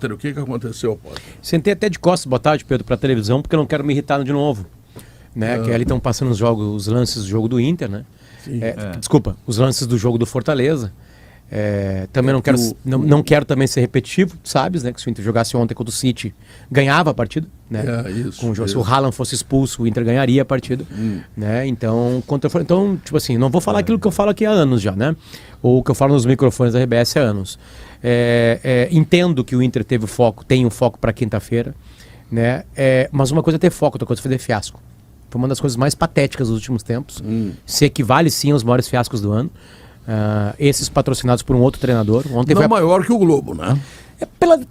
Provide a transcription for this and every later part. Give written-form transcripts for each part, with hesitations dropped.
Potter, o que aconteceu, Potter? Sentei até de costas, boa tarde, Pedro, pra televisão, porque eu não quero me irritar de novo. Né? Que ali estão passando os lances do jogo do Inter, né? Desculpa, os lances do jogo do Fortaleza. Também não quero também ser repetitivo, sabes, né? Que se o Inter jogasse ontem contra o City, ganhava a partida, né? Se o Haaland fosse expulso, o Inter ganharia a partida, né? Então, tipo assim, não vou falar aquilo que eu falo aqui há anos já, né? Ou que eu falo nos microfones da RBS há anos. Entendo que o Inter tem um foco para quinta-feira, né? Mas uma coisa é ter foco, outra coisa é fazer fiasco. Foi uma das coisas mais patéticas dos últimos tempos. Se equivale sim aos maiores fiascos do ano. Esses patrocinados por um outro treinador. Ontem não maior que o Globo, né?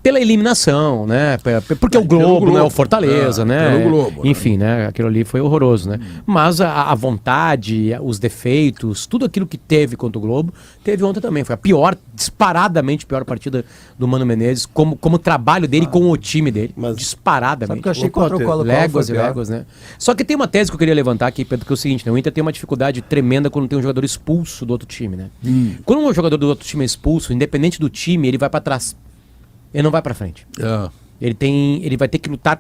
Pela eliminação, né? Porque o Globo, né? O Fortaleza, né? Globo, enfim, né? Aquilo ali foi horroroso, né? Mas a vontade, os defeitos, tudo aquilo que teve contra o Globo, teve ontem também. Foi a disparadamente pior partida do Mano Menezes, como trabalho dele com o time dele. Mas disparadamente. Sabe que eu achei contra o Colo-Colo léguas e léguas, né? Só que tem uma tese que eu queria levantar aqui, Pedro, que é o seguinte, né? O Inter tem uma dificuldade tremenda quando tem um jogador expulso do outro time, né? Quando um jogador do outro time é expulso, independente do time, ele vai pra trás. Ele não vai pra frente. Ele vai ter que lutar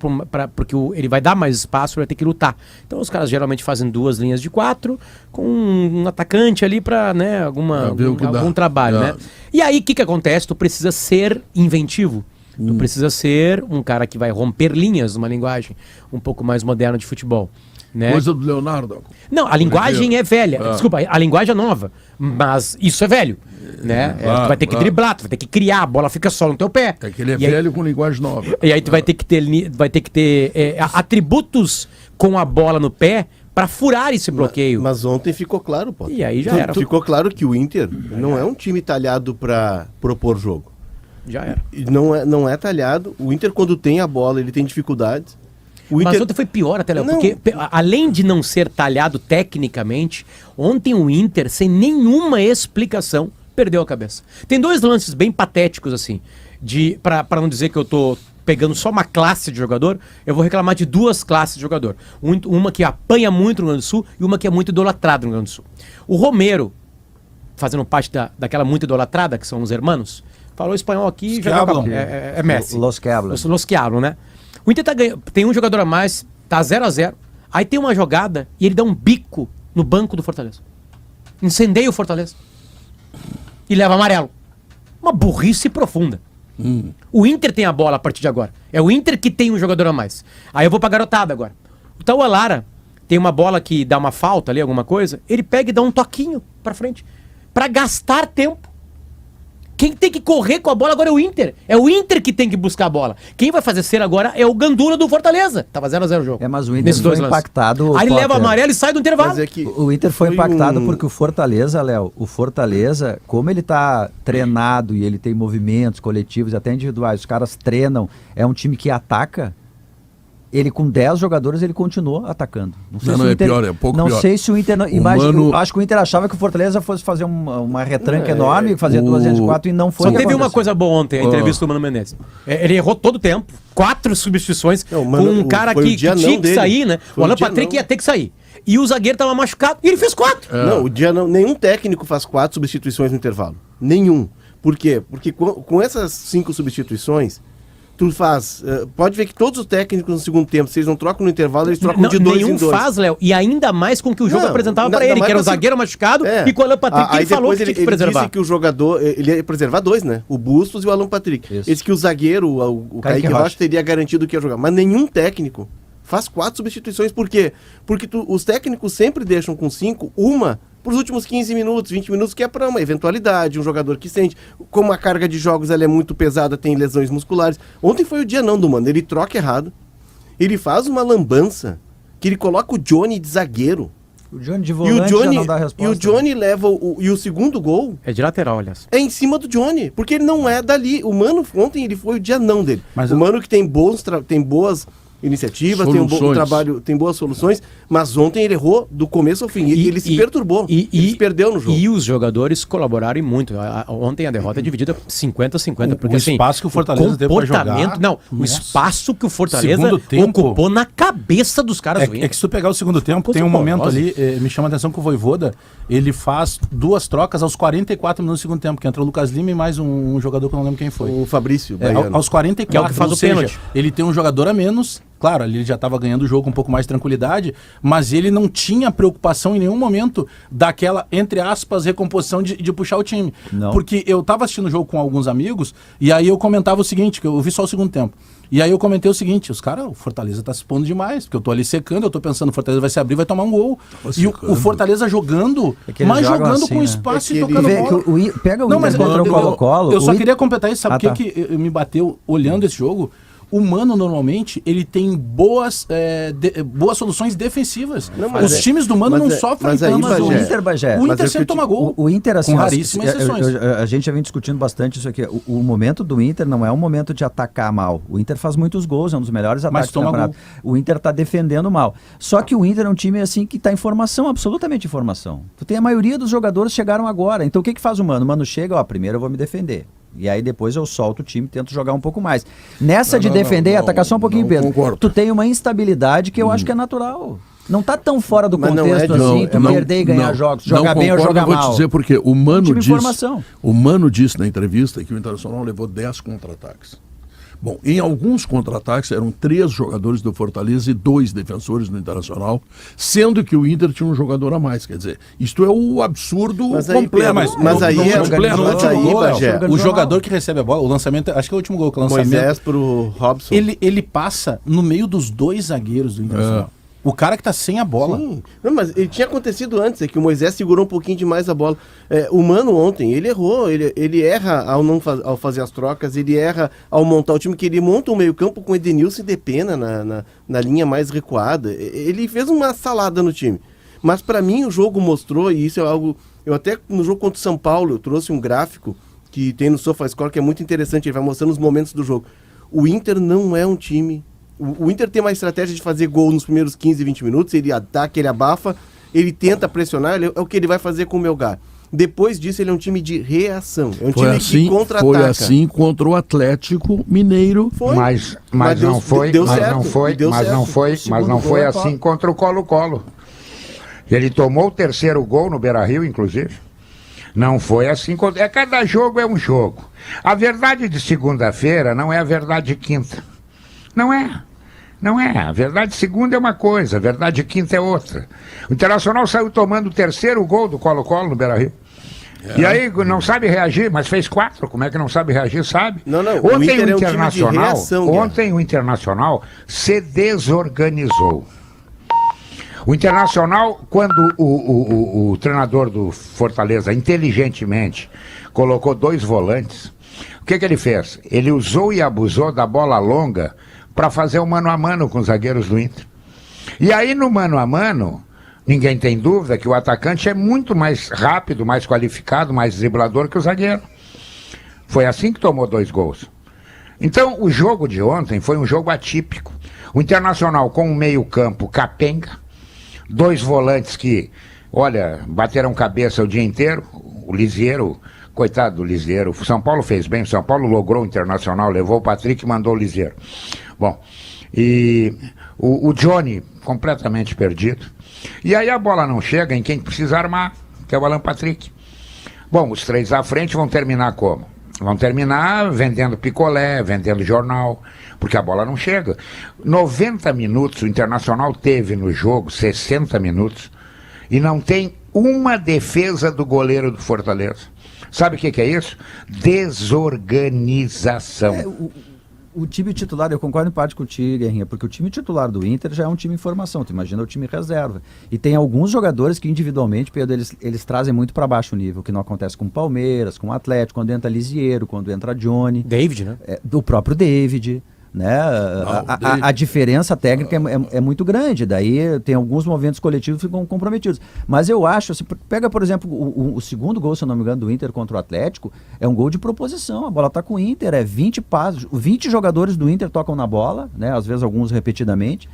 porque ele vai dar mais espaço, ele vai ter que lutar. Então os caras geralmente fazem 2 linhas de 4 com um atacante ali pra, né, algum trabalho, né? E aí o que acontece? Tu precisa ser inventivo. Tu precisa ser um cara que vai romper linhas numa linguagem um pouco mais moderna de futebol. Né? Coisa do Leonardo. Não, a linguagem é velha. Desculpa, a linguagem é nova. Mas isso é velho. Né? Tu vai ter que driblar, tu vai ter que criar, a bola fica só no teu pé. É que ele é velho com linguagem nova. E aí tu vai ter que ter atributos com a bola no pé para furar esse bloqueio. Mas ontem ficou claro, pô. E aí já era. Ficou claro que o Inter não é um time talhado para propor jogo. Já era. Não é talhado. O Inter, quando tem a bola, ele tem dificuldades. Mas ontem foi pior até, Léo, porque além de não ser talhado tecnicamente, ontem o Inter, sem nenhuma explicação, perdeu a cabeça. Tem 2 lances bem patéticos, assim, para não dizer que eu tô pegando só uma classe de jogador, eu vou reclamar de 2 classes de jogador. Uma que apanha muito no Rio Grande do Sul e uma que é muito idolatrada no Rio Grande do Sul. O Romero, fazendo parte daquela muito idolatrada, que são os hermanos, falou espanhol aqui e já é Messi. Los que hablan. Los que hablan, né? O Inter tem um jogador a mais, tá 0-0. Aí tem uma jogada e ele dá um bico no banco do Fortaleza. Incendeia o Fortaleza. E leva amarelo. Uma burrice profunda. O Inter tem a bola a partir de agora. É o Inter que tem um jogador a mais. Aí eu vou pra garotada agora. O Taualara tem uma bola que dá uma falta ali, alguma coisa. Ele pega e dá um toquinho pra frente. Pra gastar tempo. Quem tem que correr com a bola agora é o Inter. É o Inter que tem que buscar a bola. Quem vai fazer cera agora é o Gandula do Fortaleza. Tava 0-0 o jogo. Mas o Inter foi impactado. Aí ele leva amarelo e sai do intervalo. O Inter foi impactado porque o Fortaleza, Léo, como ele tá treinado e ele tem movimentos coletivos, até individuais, os caras treinam, é um time que ataca. Ele com 10 jogadores, ele continuou atacando. Não sei se o Inter, pior, é pouco não pior. sei se o Inter... Eu acho que o Inter achava que o Fortaleza fosse fazer uma retranca enorme, fazer 2 vezes 4 e não foi. Só teve uma coisa boa ontem, a entrevista do Mano Menezes. Ele errou todo o tempo, 4 substituições, com um cara que tinha que sair, né? O Alan Patrick ia ter que sair. E o zagueiro estava machucado e ele fez 4. Não, nenhum técnico faz 4 substituições no intervalo. Nenhum. Por quê? Porque com essas 5 substituições... Tu faz, pode ver que todos os técnicos no segundo tempo, se eles não trocam no intervalo, eles trocam de 2 em 2. Nenhum faz, Léo, e ainda mais com o que o jogo apresentava pra ele, que era o zagueiro machucado e com o Alan Patrick, que ele falou que tinha que preservar. Ele disse que o jogador, ele ia preservar 2, né? O Bustos e o Alan Patrick. Ele disse que o zagueiro, o Kaique Rocha, teria garantido que ia jogar. Mas nenhum técnico faz 4 substituições. Por quê? Porque os técnicos sempre deixam com 5, para os últimos 15 minutos, 20 minutos, que é para uma eventualidade, um jogador que sente. Como a carga de jogos ela é muito pesada, tem lesões musculares. Ontem foi o dia não do Mano, ele troca errado, ele faz uma lambança, que ele coloca o Johnny de zagueiro. O Johnny de volante já não dá resposta. E o Johnny leva e o segundo gol... É de lateral, aliás. É em cima do Johnny, porque ele não é dali. O Mano, ontem ele foi o dia não dele. Mas o Mano que tem boas iniciativa, tem um bom trabalho, tem boas soluções, mas ontem ele errou do começo ao fim. Ele se perturbou, ele se perdeu no jogo. E os jogadores colaboraram muito. Ontem a derrota é dividida 50-50. Porque o espaço que o Fortaleza teve pra jogar... Não, o espaço que o Fortaleza ocupou na cabeça dos caras do Inter. É que se tu pegar o segundo tempo, tem um momento ali, me chama a atenção que o Vojvoda, ele faz 2 trocas aos 44 minutos do segundo tempo, que entra o Lucas Lima e mais um jogador que eu não lembro quem foi. O Fabrício. Aos 44, que é o que faz o pênalti. Ele tem um jogador a menos. Claro, ali ele já estava ganhando o jogo com um pouco mais de tranquilidade, mas ele não tinha preocupação em nenhum momento daquela, entre aspas, recomposição de puxar o time. Não. Porque eu estava assistindo o jogo com alguns amigos, e aí eu comentava o seguinte, que eu vi só o segundo tempo. E aí eu comentei o seguinte, o Fortaleza tá se expondo demais, porque eu tô ali secando, eu tô pensando, o Fortaleza vai se abrir, vai tomar um gol. E o Fortaleza jogando, mas jogando assim, com espaço e tocando bola. Pega o Inter contra o Colo-Colo. Eu só queria completar isso, sabe o que me bateu olhando esse jogo? O Mano, normalmente, ele tem boas soluções defensivas. Os times do Mano não sofrem tanto. Mas o Inter, Bagé... O Inter sempre toma gol. O Inter, assim... Com raríssimas exceções. A gente já vem discutindo bastante isso aqui. O momento do Inter não é um momento de atacar mal. O Inter faz muitos gols, é um dos melhores ataques do campeonato. O Inter está defendendo mal. Só que o Inter é um time, assim, que está em formação, absolutamente em formação. Tu tem a maioria dos jogadores chegaram agora. Então o que faz o Mano? O Mano chega, primeiro eu vou me defender. E aí depois eu solto o time e tento jogar um pouco mais. Nessa de defender e atacar só um pouquinho, Pedro. Concordo. Tu tem uma instabilidade que eu acho que é natural. Não tá tão fora do contexto assim, tu perder e ganhar jogos, jogar bem ou jogar mal. Eu vou te dizer porque o Mano disse na entrevista que o Internacional levou 10 contra-ataques. Bom, em alguns contra-ataques eram 3 jogadores do Fortaleza e 2 defensores do Internacional, sendo que o Inter tinha um jogador a mais. Quer dizer, isto é o absurdo completo. Mas aí Bagé, o jogador que recebe a bola, o lançamento, acho que é o último gol que é o lançamento. Moisés pro Robson. Ele passa no meio dos 2 zagueiros do Internacional. O cara que tá sem a bola. Sim. Não, mas ele tinha acontecido antes, é que o Moisés segurou um pouquinho demais a bola. O Mano ontem, ele errou, ele erra ao fazer as trocas, ele erra ao montar o time, que ele monta um meio campo com Edenilson e Depena na linha mais recuada. Ele fez uma salada no time. Mas para mim o jogo mostrou, e isso é algo... Eu até no jogo contra o São Paulo, eu trouxe um gráfico que tem no SofaScore, que é muito interessante, ele vai mostrando os momentos do jogo. O Inter não é um time... O Inter tem uma estratégia de fazer gol nos primeiros 15, 20 minutos, ele ataca, ele abafa, ele tenta pressionar, é o que ele vai fazer com o Melgar. Depois disso, ele é um time de reação, é um time que contra-ataca. Foi assim contra o Atlético Mineiro. Foi. Mas não foi assim contra o Colo-Colo. Ele tomou o 3º gol no Beira-Rio, inclusive. Não foi assim. Cada jogo é um jogo. A verdade de segunda-feira não é a verdade de quinta. Não é. A verdade de segunda é uma coisa, a verdade de quinta é outra. O Internacional saiu tomando o 3º gol do Colo-Colo no Beira-Rio. E aí não sabe reagir, mas fez 4. Como é que não sabe reagir? Sabe? Não. Ontem o Internacional se desorganizou. O Internacional, quando o treinador do Fortaleza inteligentemente colocou 2 volantes, o que ele fez? Ele usou e abusou da bola longa para fazer o mano a mano com os zagueiros do Inter. E aí no mano a mano, ninguém tem dúvida que o atacante é muito mais rápido, mais qualificado, mais driblador que o zagueiro. Foi assim que tomou 2 gols. Então o jogo de ontem foi um jogo atípico. O Internacional com um meio campo capenga, 2 volantes que, olha, bateram cabeça o dia inteiro. O Lisieiro, coitado do Lisieiro, o São Paulo fez bem, o São Paulo logrou o Internacional, levou o Patrick e mandou o Lisieiro. Bom, e o Johnny completamente perdido. E aí a bola não chega em quem precisa armar, que é o Alan Patrick. Bom, os 3 à frente vão terminar como? Vão terminar vendendo picolé, vendendo jornal, porque a bola não chega. 90 minutos o Internacional teve no jogo, 60 minutos, e não tem uma defesa do goleiro do Fortaleza. Sabe o que é isso? Desorganização. O time titular, eu concordo em parte contigo, Guerrinha, porque o time titular do Inter já é um time em formação, tu imagina o time reserva. E tem alguns jogadores que individualmente, Pedro, eles trazem muito para baixo o nível, que não acontece com o Palmeiras, com o Atlético, quando entra Lisieiro, quando entra Johnny. David, né? O próprio David. né? A diferença técnica é muito grande, daí tem alguns movimentos coletivos que ficam comprometidos. Mas eu acho, assim, pega, por exemplo, o segundo gol, se eu não me engano, do Inter contra o Atlético, é um gol de proposição, a bola está com o Inter, 20 passos, 20 jogadores do Inter tocam na bola, né? Às vezes alguns repetidamente,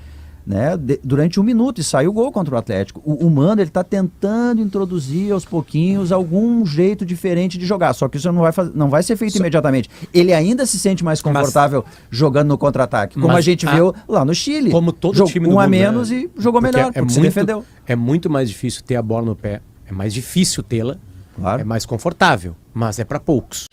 né, durante 1 minuto, e sai o gol contra o Atlético. O Mano, ele está tentando introduzir aos pouquinhos algum jeito diferente de jogar, só que isso não vai ser feito imediatamente. Ele ainda se sente mais confortável jogando no contra-ataque, como a gente viu lá no Chile. Como todo time do mundo, a menos, né? E jogou melhor, porque se defendeu. É muito mais difícil ter a bola no pé, é mais difícil tê-la, claro. É mais confortável, mas é para poucos.